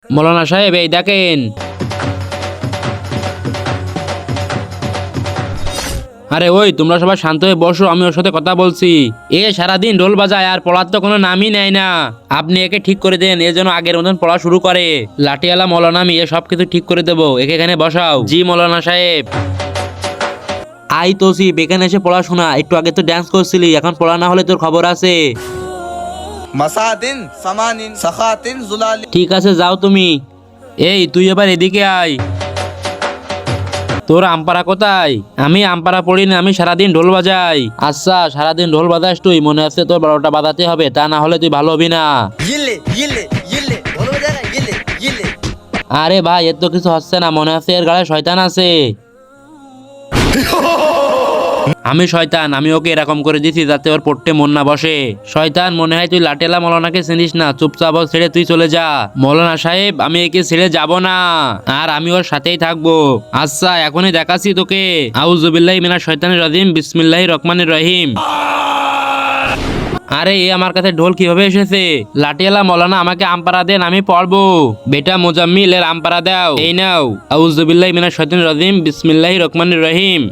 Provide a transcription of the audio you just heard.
মৌলানা সাহেব এই দেখেন। আরে ওই তোমরা সবাই শান্ত হয়ে বসো, আমি ওর সাথে কথা বলছি। এ সারাদিন ঢোল বাজায় আর পড়ার তো কোনো নামই নেয় না। আপনি একে ঠিক করে দেন, এ যেন আগের মতন পড়া শুরু করে। লাঠিয়ালা মৌলানা, আমি এ সব কিছু ঠিক করে দেবো, একে এখানে বসাও। জি মৌলানা সাহেব। আই তোসিফ, এখানে এসে পড়াশোনা। একটু আগে তো ড্যান্স করছিলি, এখন পড়া না হলে তোর খবর আছে। মাসাদিন সামানিন সাখাতিন জুলালি। ঠিক আছে যাও তুমি। এই তুই এবার এদিকে আয়। তোর আমপারা কোথায়? আমি আমপারা পড়ি না, আমি সারাদিন ঢোল বাজাই। আচ্ছা সারাদিন ঢোল বাজাস তুই, মনে আছে তোর 12টা বাজাতে হবে, তা না হলে তুই ভালো হবি না। ইলে ইলে ইলে ঢোল বাজায় না, ইলে ইলে। আরে ভাই এর তো কিছু হচ্ছে না, মনে আছে এর গায়ে শয়তান আছে। আমি শয়তান, আমি ওকে এরকম করে দিছি যাতে ওর পড়তে মন না বসে। শয়তান, মনে হয় তুই লাটেলা মৌলানাকে চিনিস না, চুপচাপ ওর ছেড়ে তুই চলে যা। মৌলানা সাহেব আমি একে ছেড়ে যাব না, আর আমি ওর সাথেই থাকবো। আচ্ছা এখনই দেখাচ্ছি তোকে। আউযুবিল্লাহি মিনাশ শয়তানির রাজিম, বিসমিল্লাহির রহমানির রহিম। আরে এ আমার কাছে ঢোল কিভাবে এসেছে? লাঠিয়ালা মৌলানা আমাকে আমপারা দেন, আমি পড়বো। বেটা মোজাম্মিল এর আমপারা দাও, এই নাও। আউযুবিল্লাহি মিনাশ শয়তানির রাজিম, বিসমিল্লাহির রহমানির রহিম।